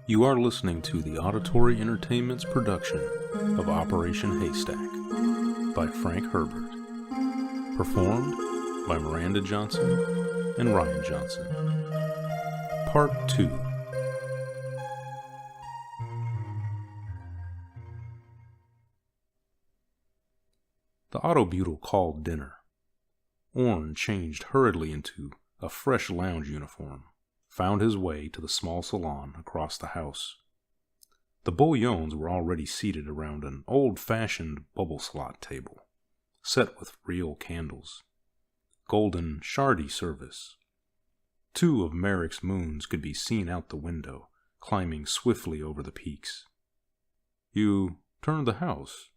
You are listening to the Auditory Entertainment's production of Operation Haystack by Frank Herbert. Performed by Miranda Johnson and Ryan Johnson. Part 2. The autobutyl called dinner. Orne changed hurriedly into a fresh lounge uniform, found his way to the small salon across the house. The Bullones were already seated around an old-fashioned bubble slot table, set with real candles. Golden, shardy service. 2 of Merrick's moons could be seen out the window, climbing swiftly over the peaks. "You turned the house,"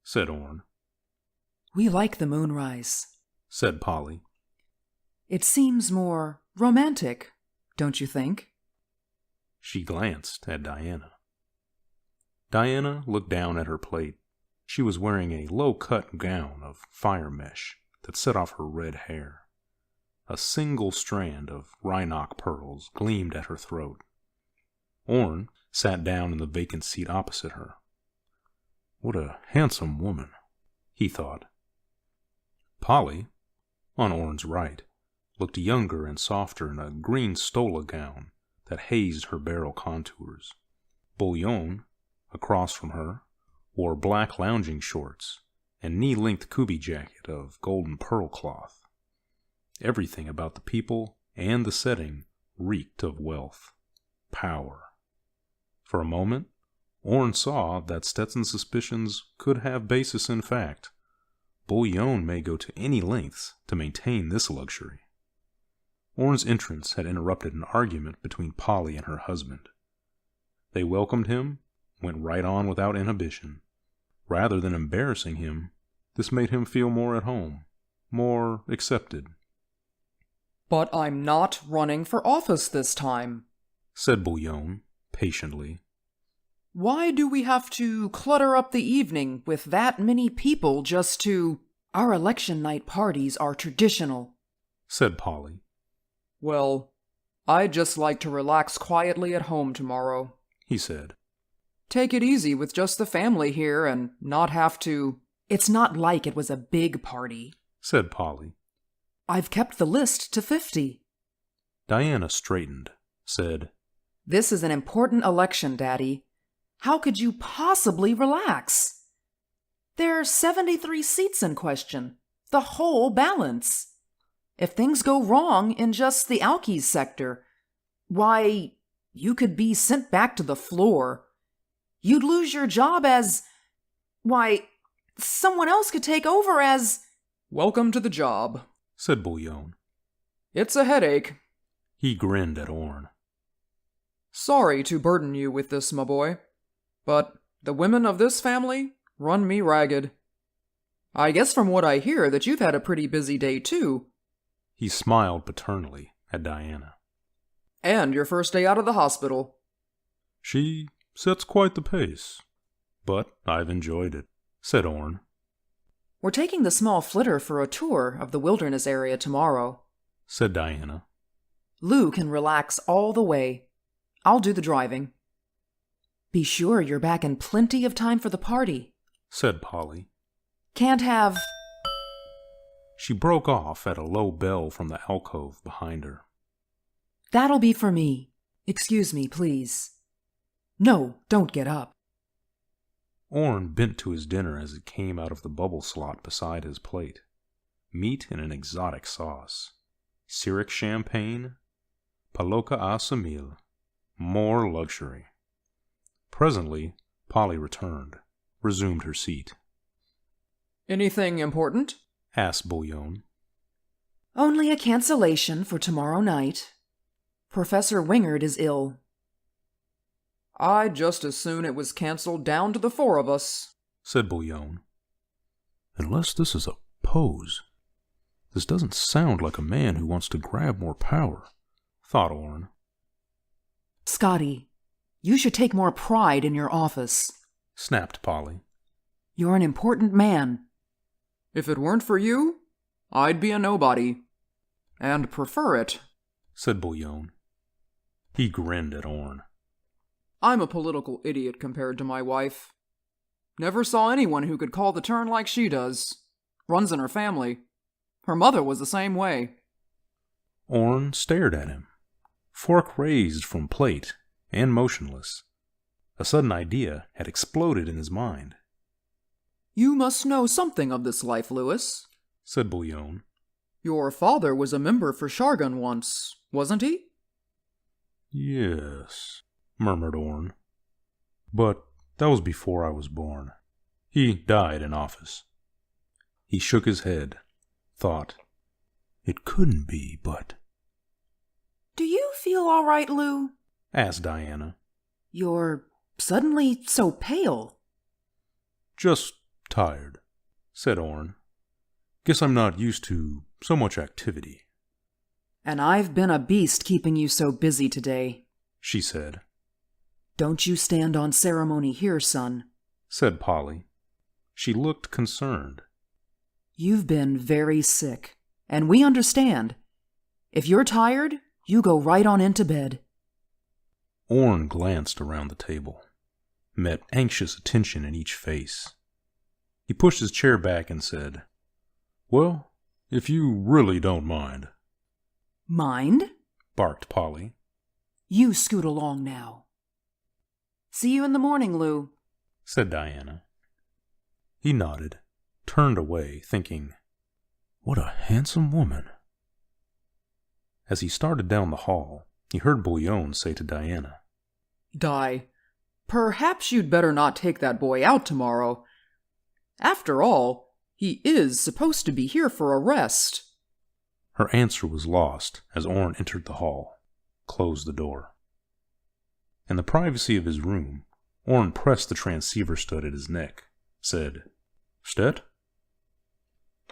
said Orne. "We like the moonrise," said Polly. "It seems more romantic, don't you think?" She glanced at Diana. Diana looked down at her plate. She was wearing a low-cut gown of fire mesh that set off her red hair. A single strand of rhinoc pearls gleamed at her throat. Orne sat down in the vacant seat opposite her. What a handsome woman, he thought. Polly, on Orne's right, looked younger and softer in a green stola gown that hazed her barrel contours. Bullone, across from her, wore black lounging shorts and knee-length kubi jacket of golden pearl cloth. Everything about the people and the setting reeked of wealth, power. For a moment, Orne saw that Stetson's suspicions could have basis in fact. Bullone may go to any lengths to maintain this luxury. Orne's entrance had interrupted an argument between Polly and her husband. They welcomed him, went right on without inhibition. Rather than embarrassing him, this made him feel more at home, more accepted. "But I'm not running for office this time," said Bullone, patiently. "Why do we have to clutter up the evening with that many people just to—" "Our election night parties are traditional," said Polly. "Well, I'd just like to relax quietly at home tomorrow," he said. "Take it easy with just the family here and not have to—" "It's not like it was a big party," said Polly. "I've kept the list to 50. Diana straightened, said, "This is an important election, Daddy. How could you possibly relax? There are 73 seats in question, the whole balance. If things go wrong in just the Alkies sector, why, you could be sent back to the floor. You'd lose your job as... Why, someone else could take over as..." "Welcome to the job," said Bullone. "It's a headache." He grinned at Orne. "Sorry to burden you with this, my boy, but the women of this family run me ragged. I guess from what I hear that you've had a pretty busy day, too." He smiled paternally at Diana. "And your first day out of the hospital." "She sets quite the pace, but I've enjoyed it," said Orne. "We're taking the small flitter for a tour of the wilderness area tomorrow," said Diana. "Lou can relax all the way. I'll do the driving." "Be sure you're back in plenty of time for the party," said Polly. "Can't have—" She broke off at a low bell from the alcove behind her. "That'll be for me. Excuse me, please." "No, don't get up." Orne bent to his dinner as it came out of the bubble slot beside his plate. Meat in an exotic sauce. Syriac champagne. Palocca a samil. More luxury. Presently, Polly returned, resumed her seat. "Anything important?" asked Bullone. "Only a cancellation for tomorrow night. Professor Wingard is ill." "I'd just as soon it was cancelled down to the 4 of us," said Bullone. Unless this is a pose. This doesn't sound like a man who wants to grab more power, thought Orne. "Scotty, you should take more pride in your office," snapped Polly. "You're an important man." "If it weren't for you, I'd be a nobody. And prefer it," said Bullone. He grinned at Orne. I'm a political idiot compared to my wife. Never saw anyone who could call the turn like she does. Runs in her family. Her mother was the same way. Orne stared at him, fork raised from plate and motionless. A sudden idea had exploded in his mind. You must know something of this life, Lewis, said Bullone. Your father was a member for Shargun once, wasn't he? Yes, murmured Orne. But that was before I was born. He died in office. He shook his head, thought, it couldn't be, but... Do you feel all right, Lou? asked Diana. You're suddenly so pale. Just tired, said Orne. Guess I'm not used to so much activity. And I've been a beast keeping you so busy today, she said. Don't you stand on ceremony here, son, said Polly. She looked concerned. You've been very sick, and we understand. If you're tired, you go right on into bed. Orne glanced around the table, met anxious attention in each face. He pushed his chair back and said, Well, if you really don't mind. Mind? Barked Polly. You scoot along now. See you in the morning, Lou, said Diana. He nodded, turned away, thinking, What a handsome woman. As he started down the hall, he heard Bullone say to Diana, Di, perhaps you'd better not take that boy out tomorrow. After all, he is supposed to be here for a rest. Her answer was lost as Orne entered the hall, closed the door. In the privacy of his room, Orne pressed the transceiver stud at his neck, said, Stet?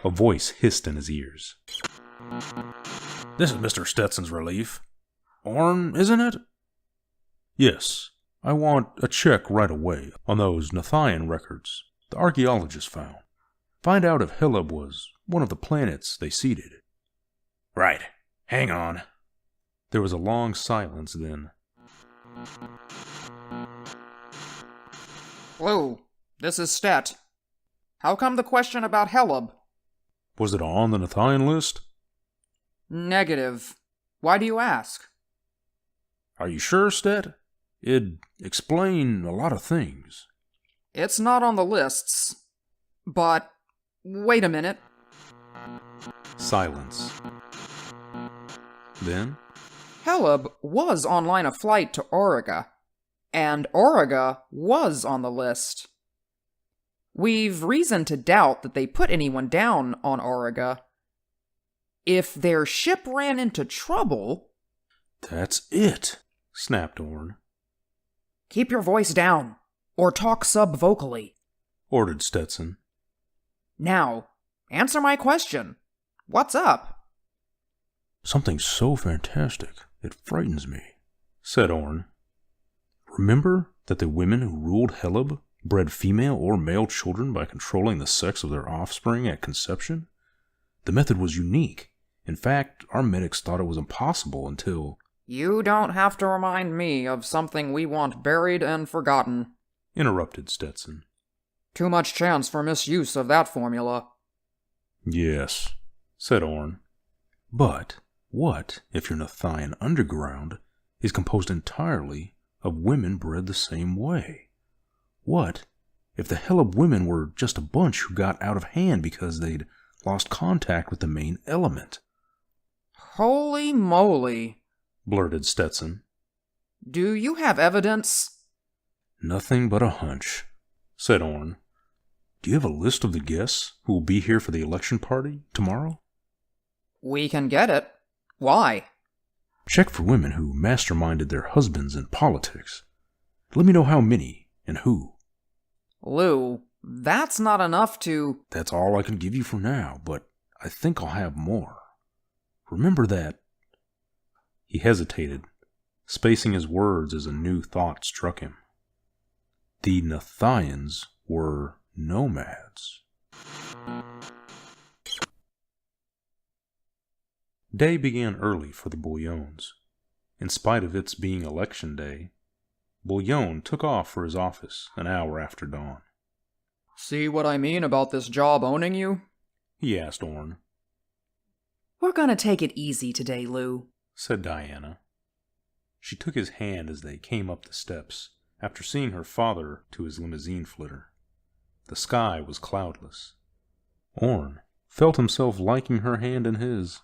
A voice hissed in his ears. This is Mr. Stetson's relief. Orne, isn't it? Yes, I want a check right away on those Nathian records the archaeologists found. Find out if Heleb was one of the planets they seeded. Right. Hang on. There was a long silence then. Lou, this is Stet. How come the question about Heleb? Was it on the Nathian list? Negative. Why do you ask? Are you sure, Stet? It'd explain a lot of things. It's not on the lists. But, wait a minute. Silence. Then? Heleb was on line of flight to Auriga, and Auriga was on the list. We've reason to doubt that they put anyone down on Auriga. If their ship ran into trouble... That's it, snapped Orne. Keep your voice down, or talk sub-vocally, ordered Stetson. Now, answer my question. What's up? Something so fantastic, it frightens me, said Orne. Remember that the women who ruled Heleb bred female or male children by controlling the sex of their offspring at conception? The method was unique. In fact, our medics thought it was impossible until... You don't have to remind me of something we want buried and forgotten, interrupted Stetson. Too much chance for misuse of that formula. Yes, said Orne. But what if your Nathian underground is composed entirely of women bred the same way? What if the Heleb women were just a bunch who got out of hand because they'd lost contact with the main element? Holy moly, blurted Stetson. Do you have evidence? Nothing but a hunch, said Orne. Do you have a list of the guests who will be here for the election party tomorrow? We can get it. Why? Check for women who masterminded their husbands in politics. Let me know how many and who. Lou, that's not enough to... That's all I can give you for now, but I think I'll have more. Remember that... He hesitated, spacing his words as a new thought struck him. The Nathians were nomads. Day began early for the Bullones. In spite of its being election day, Bullone took off for his office an hour after dawn. See what I mean about this job owning you? He asked Orne. We're gonna take it easy today, Lou, said Diana. She took his hand as they came up the steps, after seeing her father to his limousine flitter. The sky was cloudless. Orne felt himself liking her hand in his,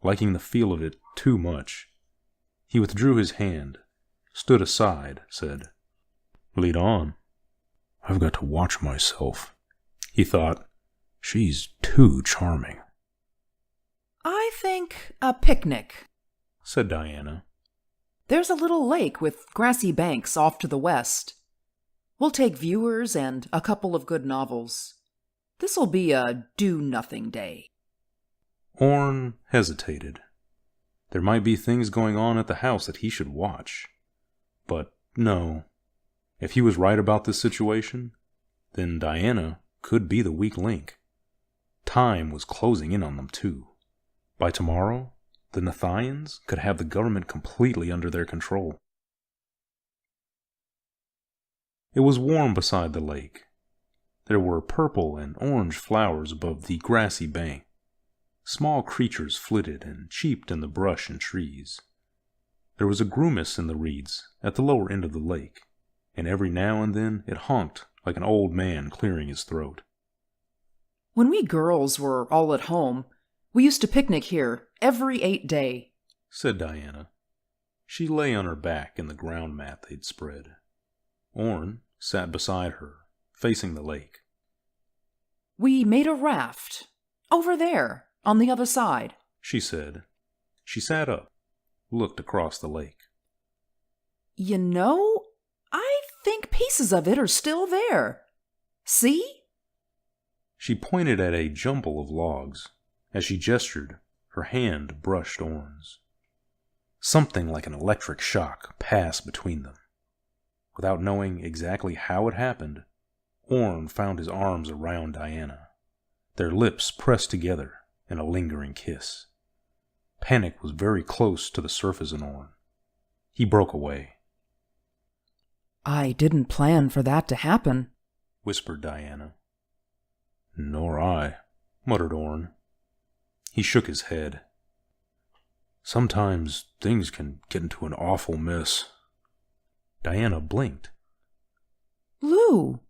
liking the feel of it too much. He withdrew his hand, stood aside, said, "Lead on. I've got to watch myself," he thought. "She's too charming." I think a picnic, said Diana. There's a little lake with grassy banks off to the west. We'll take viewers and a couple of good novels. This'll be a do-nothing day. Orne hesitated. There might be things going on at the house that he should watch. But no. If he was right about this situation, then Diana could be the weak link. Time was closing in on them too. By tomorrow, the Nathians could have the government completely under their control. It was warm beside the lake. There were purple and orange flowers above the grassy bank. Small creatures flitted and cheeped in the brush and trees. There was a grumus in the reeds at the lower end of the lake, and every now and then it honked like an old man clearing his throat. When we girls were all at home, we used to picnic here every 8 day, said Diana. She lay on her back in the ground mat they'd spread. Orne sat beside her, facing the lake. We made a raft, over there, on the other side, she said. She sat up, looked across the lake. You know, I think pieces of it are still there. See? She pointed at a jumble of logs. As she gestured, her hand brushed Orne's. Something like an electric shock passed between them. Without knowing exactly how it happened, Orne found his arms around Diana. Their lips pressed together in a lingering kiss. Panic was very close to the surface in Orne. He broke away. I didn't plan for that to happen, whispered Diana. Nor I, muttered Orne. He shook his head. Sometimes things can get into an awful mess. Diana blinked. Lou,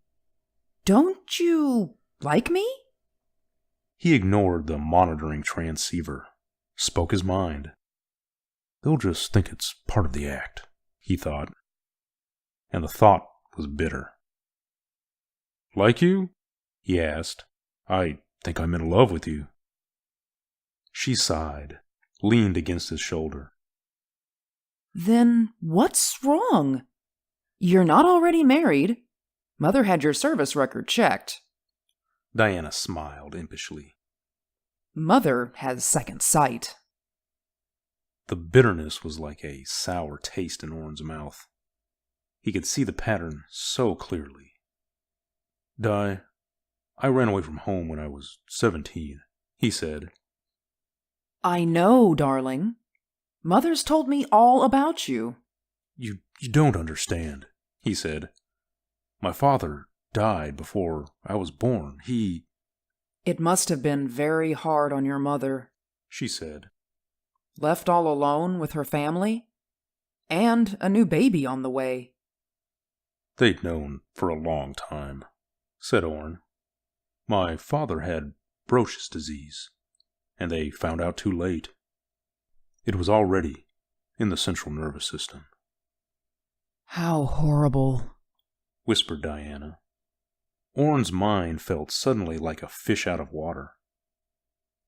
don't you like me? He ignored the monitoring transceiver, spoke his mind. They'll just think it's part of the act, he thought. And the thought was bitter. Like you? He asked. I think I'm in love with you. She sighed, leaned against his shoulder. Then what's wrong? You're not already married. Mother had your service record checked. Diana smiled impishly. Mother has second sight. The bitterness was like a sour taste in Orne's mouth. He could see the pattern so clearly. Di, I ran away from home when I was 17, he said. I know, darling. Mother's told me all about you. You don't understand, he said. My father died before I was born. It must have been very hard on your mother, she said. Left all alone with her family? And a new baby on the way. They'd known for a long time, said Orne. My father had Broca's disease, and they found out too late. It was already in the central nervous system. How horrible, whispered Diana. Orne's mind felt suddenly like a fish out of water.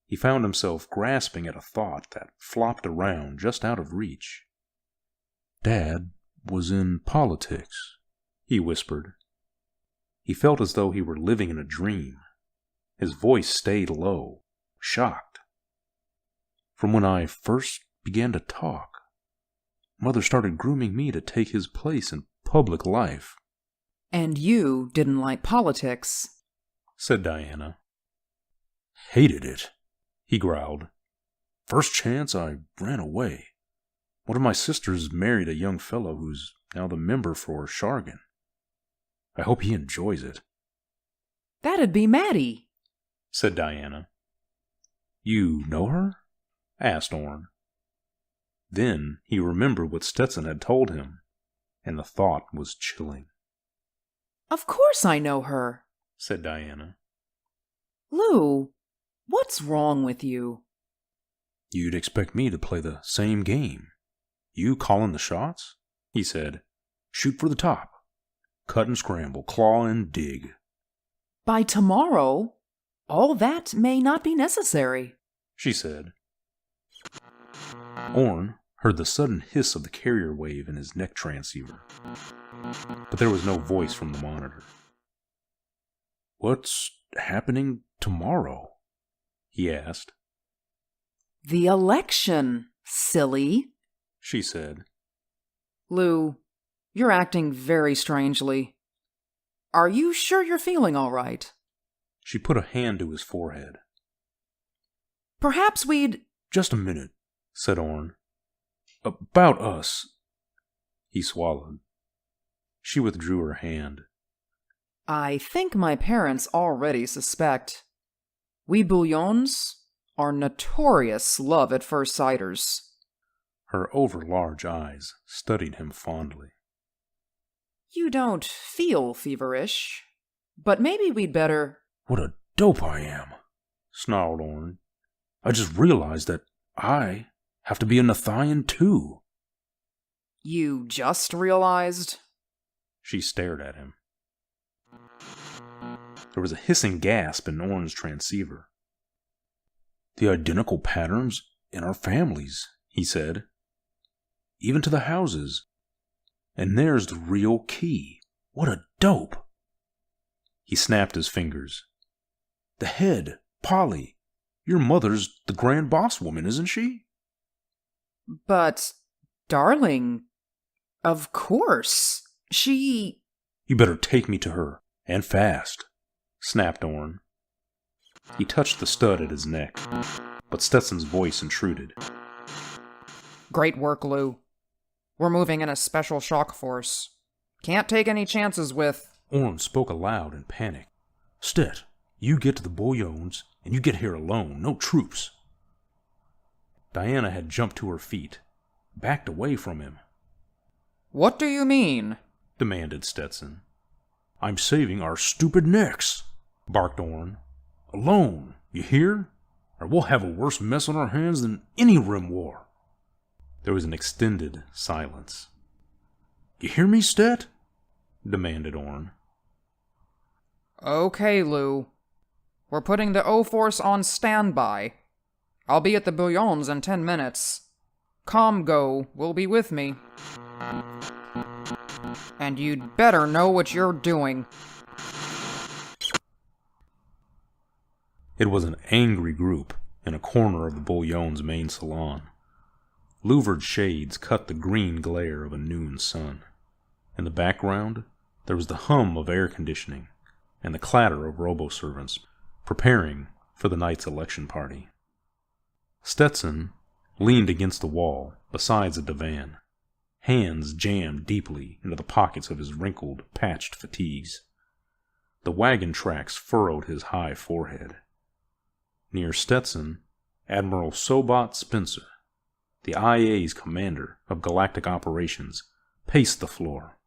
He found himself grasping at a thought that flopped around just out of reach. Dad was in politics, he whispered. He felt as though he were living in a dream. His voice stayed low, shocked. From when I first began to talk, Mother started grooming me to take his place in public life. And you didn't like politics, said Diana. Hated it, he growled. First chance, I ran away. One of my sisters married a young fellow whose now the member for Shargan. I hope he enjoys it. That'd be Maddie, said Diana. You know her? Asked Orne. Then he remembered what Stetson had told him, and the thought was chilling. Of course I know her, said Diana. Lou, what's wrong with you? You'd expect me to play the same game. You calling the shots? He said. Shoot for the top. Cut and scramble, claw and dig. By tomorrow, all that may not be necessary, she said. Orne heard the sudden hiss of the carrier wave in his neck transceiver, but there was no voice from the monitor. What's happening tomorrow? He asked. The election, silly, she said. Lou, you're acting very strangely. Are you sure you're feeling all right? She put a hand to his forehead. Perhaps we'd... Just a minute, said Orne. About us. He swallowed. She withdrew her hand. I think my parents already suspect. We Bullones are notorious love-at-first-sighters. Her over-large eyes studied him fondly. You don't feel feverish, but maybe we'd better... What a dope I am, snarled Orne. I just realized that I have to be a Nathian too. You just realized? She stared at him. There was a hissing gasp in Orne's transceiver. The identical patterns in our families, he said. Even to the houses. And there's the real key. What a dope. He snapped his fingers. The head, Polly. Your mother's the grand boss woman, isn't she? But, darling, of course. She... You better take me to her, and fast, snapped Orne. He touched the stud at his neck, but Stetson's voice intruded. Great work, Lou. We're moving in a special shock force. Can't take any chances with... Orne spoke aloud in panic. Stet, you get to the Bullones, and you get here alone, no troops. Diana had jumped to her feet, backed away from him. What do you mean? Demanded Stetson. I'm saving our stupid necks, barked Orne. Alone, you hear? Or we'll have a worse mess on our hands than any Rim War. There was an extended silence. You hear me, Stet? Demanded Orne. Okay, Lou. We're putting the O-Force on standby. I'll be at the Bullones in 10 minutes. Comgo will be with me. And you'd better know what you're doing. It was an angry group in a corner of the Bullones' main salon. Louvered shades cut the green glare of a noon sun. In the background, there was the hum of air conditioning and the clatter of robo-servants preparing for the night's election party. Stetson leaned against the wall beside the divan, hands jammed deeply into the pockets of his wrinkled, patched fatigues. The wagon tracks furrowed his high forehead. Near Stetson, Admiral Spencer, the IA's commander of galactic operations, paced the floor.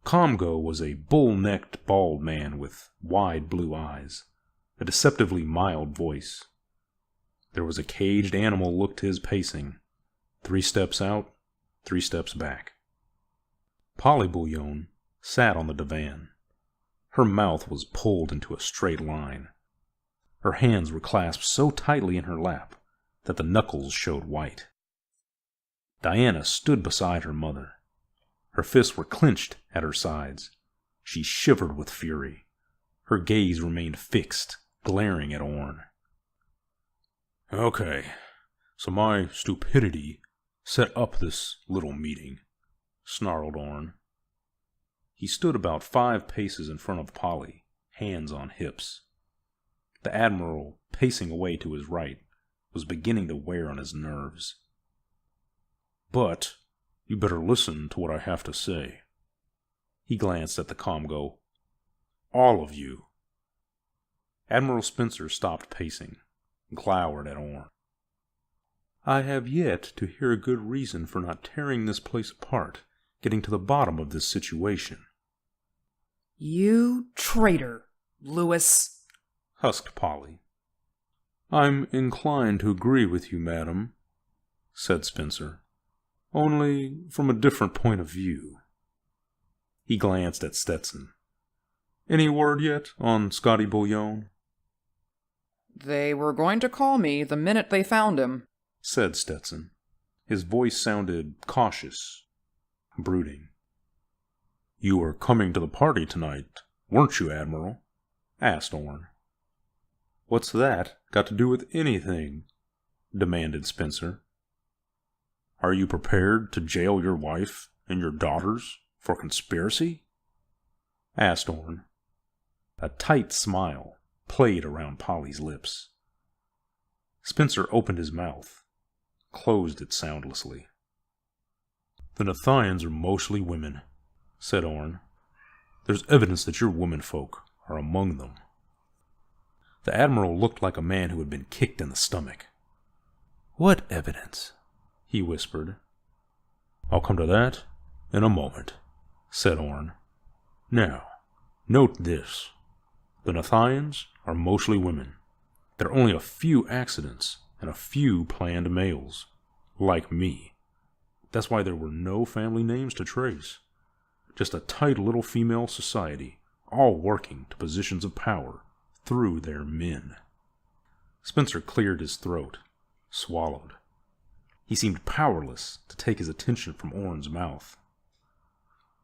Comgo was a bull-necked, bald man with wide blue eyes, a deceptively mild voice. There was a caged animal look to his pacing, 3 steps out, 3 steps back. Polly Bullone sat on the divan. Her mouth was pulled into a straight line. Her hands were clasped so tightly in her lap that the knuckles showed white. Diana stood beside her mother. Her fists were clenched at her sides. She shivered with fury. Her gaze remained fixed, glaring at Orne. Okay, so my stupidity set up this little meeting, snarled Orne. He stood about 5 paces in front of Polly, hands on hips. The Admiral, pacing away to his right, was beginning to wear on his nerves. But You better listen to what I have to say. He glanced at the Comgo. All of you. Admiral Spencer stopped pacing, glowered at Orne. I have yet to hear a good reason for not tearing this place apart, getting to the bottom of this situation. You traitor, Lewis, husked Polly. I'm inclined to agree with you, madam, said Spencer, only from a different point of view. He glanced at Stetson. Any word yet on Scotty Bullone? They were going to call me the minute they found him, said Stetson. His voice sounded cautious, brooding. You were coming to the party tonight, weren't you, Admiral? Asked Orne. What's that got to do with anything? Demanded Spencer. Are you prepared to jail your wife and your daughters for conspiracy? Asked Orne. A tight smile played around Polly's lips. Spencer opened his mouth, closed it soundlessly. The Nathians are mostly women, said Orne. There's evidence that your womenfolk are among them. The Admiral looked like a man who had been kicked in the stomach. What evidence? He whispered. I'll come to that in a moment, said Orne. Now, note this. The Nathians are mostly women. There are only a few accidents and a few planned males, like me. That's why there were no family names to trace. Just a tight little female society, all working to positions of power through their men. Spencer cleared his throat, swallowed. He seemed powerless to take his attention from Orne's mouth.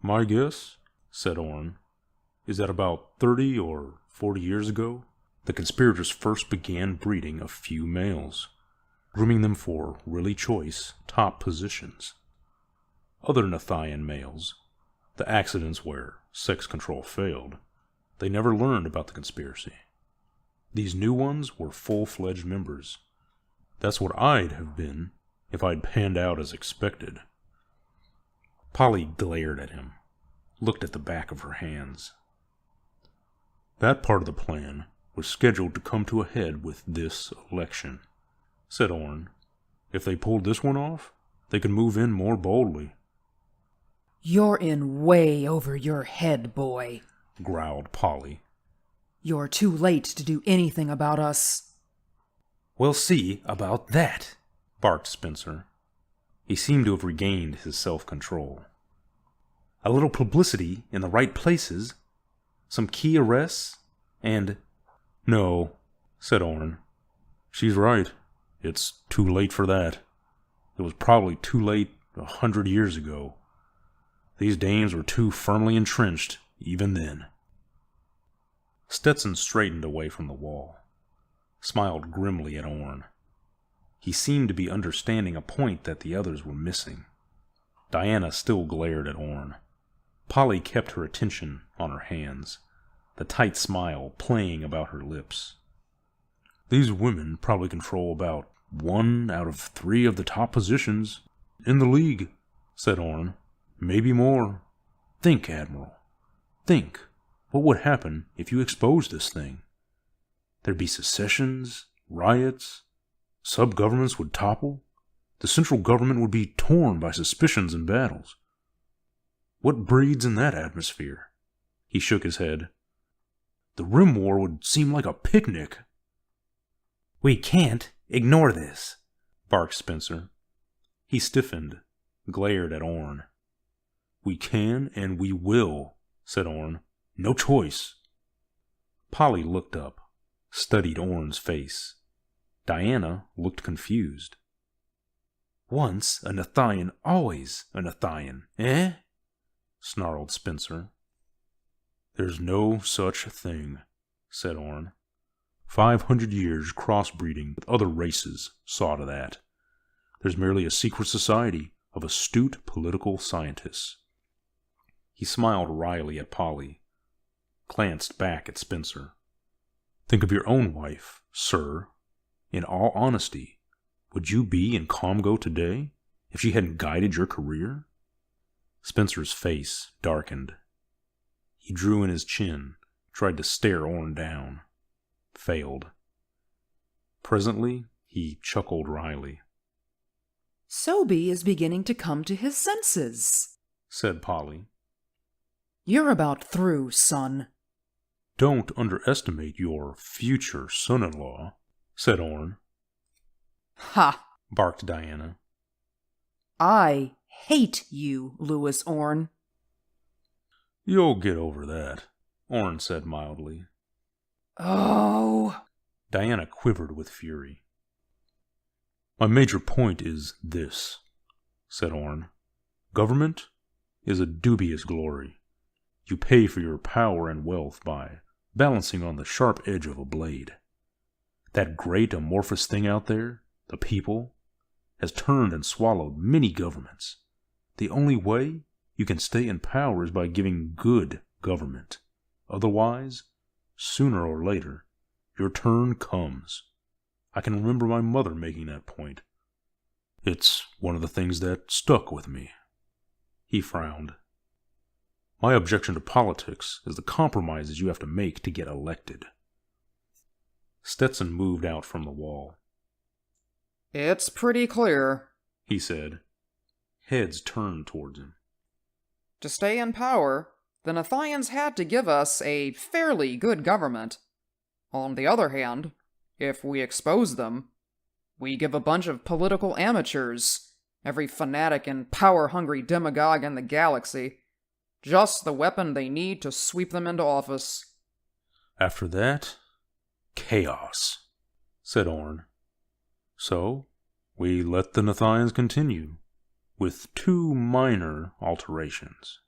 My guess, said Orne, is that about 30 or 40 years ago, the conspirators first began breeding a few males, grooming them for really choice top positions. Other Nathian males, the accidents where sex control failed, they never learned about the conspiracy. These new ones were full-fledged members. That's what I'd have been if I'd panned out as expected. Polly glared at him, looked at the back of her hands. That part of the plan was scheduled to come to a head with this election, said Orne. If they pulled this one off, they could move in more boldly. You're in way over your head, boy, growled Polly. You're too late to do anything about us. We'll see about that, barked Spencer. He seemed to have regained his self-control. A little publicity in the right places, some key arrests, and... No, said Orne. She's right. It's too late for that. It was probably too late 100 years ago. These dames were too firmly entrenched even then. Stetson straightened away from the wall, smiled grimly at Orne. He seemed to be understanding a point that the others were missing. Diana still glared at Orne. Polly kept her attention on her hands, the tight smile playing about her lips. These women probably control about 1 out of 3 of the top positions in the League, said Orne. Maybe more. Think, Admiral. Think. What would happen if you exposed this thing? There'd be secessions, riots, sub-governments would topple, the central government would be torn by suspicions and battles. What breeds in that atmosphere? He shook his head. The Rim War would seem like a picnic. We can't ignore this, barked Spencer. He stiffened, glared at Orne. We can and we will, said Orne. No choice. Polly looked up, studied Orne's face. Diana looked confused. Once a Nathian, always a Nathian, eh? Snarled Spencer. There's no such thing, said Orne. 500 years crossbreeding with other races saw to that. There's merely a secret society of astute political scientists. He smiled wryly at Polly, glanced back at Spencer. Think of your own wife, sir. In all honesty, would you be in Comgo today if she hadn't guided your career, Spencer's face darkened. He drew in his chin, tried to stare Orne down. Failed. Presently, he chuckled wryly. Sobe is beginning to come to his senses, said Polly. You're about through, son. Don't underestimate your future son-in-law, said Orne. Ha! Barked Diana. I hate you, Lewis Orne. You'll get over that, Orne said mildly. Oh! Diana quivered with fury. My major point is this, said Orne. Government is a dubious glory. You pay for your power and wealth by balancing on the sharp edge of a blade. That great amorphous thing out there, the people, has turned and swallowed many governments. The only way you can stay in power is by giving good government. Otherwise, sooner or later, your turn comes. I can remember my mother making that point. It's one of the things that stuck with me. He frowned. My objection to politics is the compromises you have to make to get elected. Stetson moved out from the wall. It's pretty clear, he said. Heads turned towards him. To stay in power, the Nathians had to give us a fairly good government. On the other hand, if we expose them, we give a bunch of political amateurs, every fanatic and power-hungry demagogue in the galaxy, just the weapon they need to sweep them into office. After that, chaos, said Orne. So, we let the Nathians continue, with 2 minor alterations.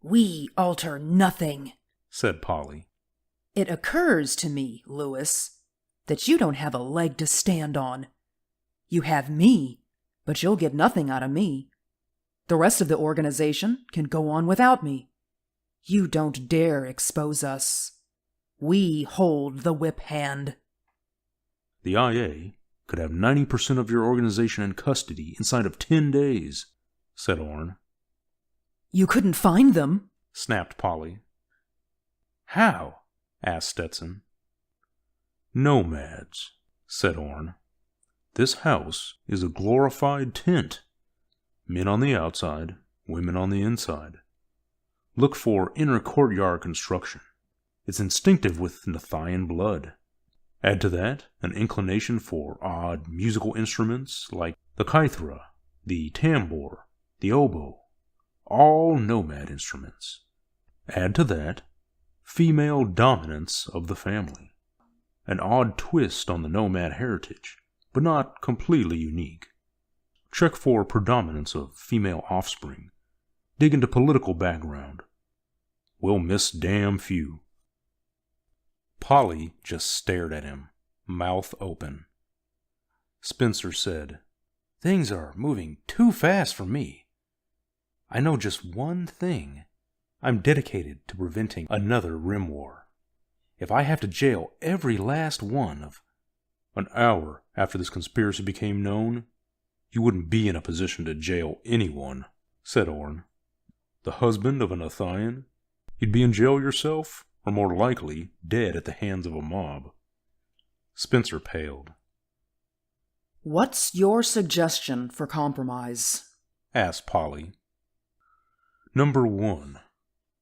We alter nothing, said Polly. It occurs to me, Lewis, that you don't have a leg to stand on. You have me, but you'll get nothing out of me. The rest of the organization can go on without me. You don't dare expose us. We hold the whip hand. The IA could have 90% of your organization in custody inside of 10 days, said Orne. You couldn't find them, snapped Polly. How? Asked Stetson. Nomads, said Orne. This house is a glorified tent. Men on the outside, women on the inside. Look for inner courtyard construction. It's instinctive with Nathian blood. Add to that an inclination for odd musical instruments like the kythra, the tambour, the oboe, all nomad instruments. Add to that female dominance of the family. An odd twist on the nomad heritage, but not completely unique. Check for predominance of female offspring. Dig into political background. We'll miss damn few. Polly just stared at him, mouth open. Spencer said, Things are moving too fast for me. I know just one thing. I'm dedicated to preventing another Rim War. If I have to jail every last one of... An hour after this conspiracy became known, you wouldn't be in a position to jail anyone, said Orne. The husband of a Nathian? You'd be in jail yourself, or more likely, dead at the hands of a mob. Spencer paled. What's your suggestion for compromise? Asked Polly. Number 1.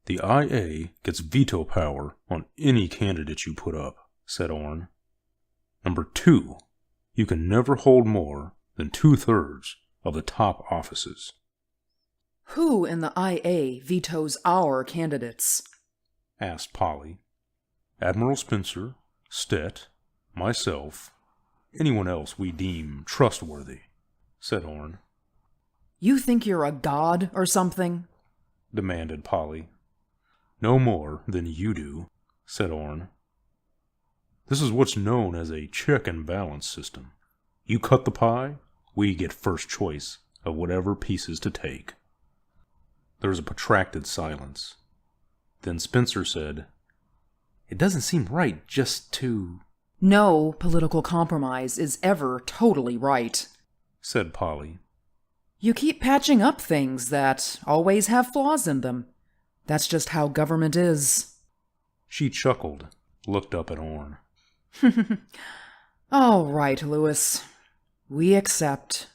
The IA gets veto power on any candidate you put up, said Orne. Number 2. You can never hold more than 2/3 of the top offices. Who in the IA vetoes our candidates? Asked Polly. Admiral Spencer, Stet, myself, anyone else we deem trustworthy, said Orne. You think you're a god or something? Demanded Polly. No more than you do, said Orne. This is what's known as a check and balance system. You cut the pie, we get first choice of whatever pieces to take. There was a protracted silence. Then Spencer said, It doesn't seem right just to... No political compromise is ever totally right, said Polly. You keep patching up things that always have flaws in them. That's just how government is. She chuckled, looked up at Orne. All right, Lewis. We accept.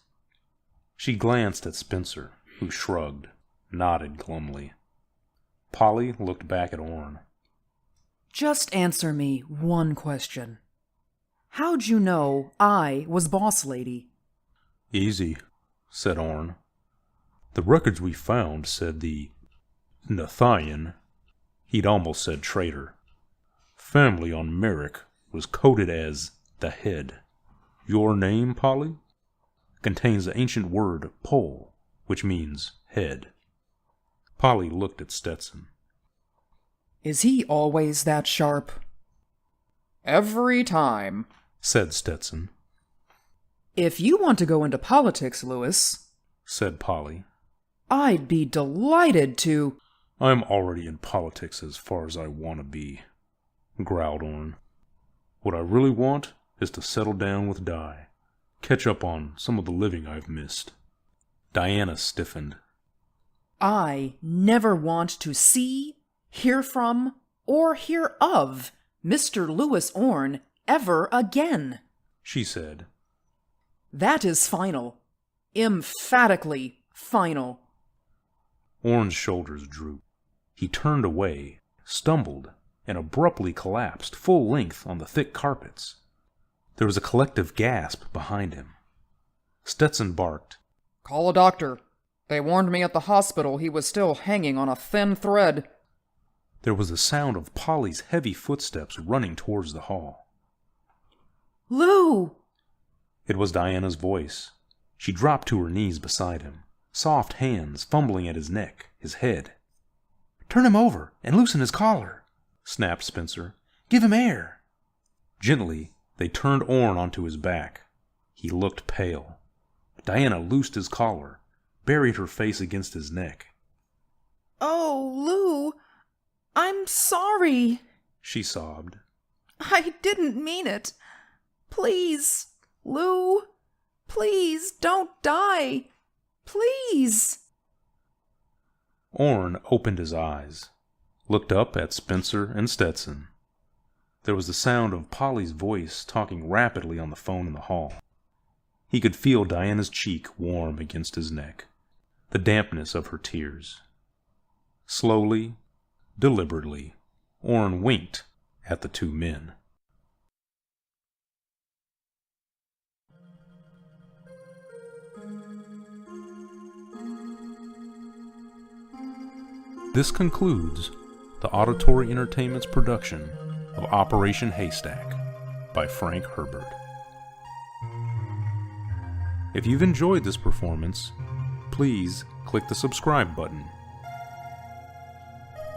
She glanced at Spencer, who shrugged, nodded glumly. Polly looked back at Orne. Just answer me one question. How'd you know I was boss lady? Easy, said Orne. The records we found said the Nathian, he'd almost said traitor, family on Merrick was coded as the Head. Your name, Polly, contains the ancient word pol, which means head. Polly looked at Stetson. Is he always that sharp? Every time, said Stetson. If you want to go into politics, Lewis, said Polly, I'd be delighted to. I'm already in politics as far as I want to be, growled Orne. What I really want is to settle down with Di, catch up on some of the living I've missed. Diana stiffened. I never want to see, hear from, or hear of Mr. Lewis Orne ever again, she said. That is final. Emphatically final. Orne's shoulders drooped. He turned away, stumbled, and abruptly collapsed full length on the thick carpets. There was a collective gasp behind him. Stetson barked. Call a doctor. They warned me at the hospital he was still hanging on a thin thread. There was the sound of Polly's heavy footsteps running towards the hall. Lou! It was Diana's voice. She dropped to her knees beside him, soft hands fumbling at his neck, his head. Turn him over and loosen his collar, snapped Spencer. Give him air. Gently, they turned Orne onto his back. He looked pale. Diana loosed his collar, buried her face against his neck. Oh, Lou, I'm sorry, she sobbed. I didn't mean it. Please, Lou, please don't die. Please. Orne opened his eyes, looked up at Spencer and Stetson. There was the sound of Polly's voice talking rapidly on the phone in the hall. He could feel Diana's cheek warm against his neck, the dampness of her tears. Slowly, deliberately, Orne winked at the two men. This concludes the Auditory Entertainment's production of Operation Haystack by Frank Herbert. If you've enjoyed this performance, please click the subscribe button.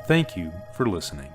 Thank you for listening.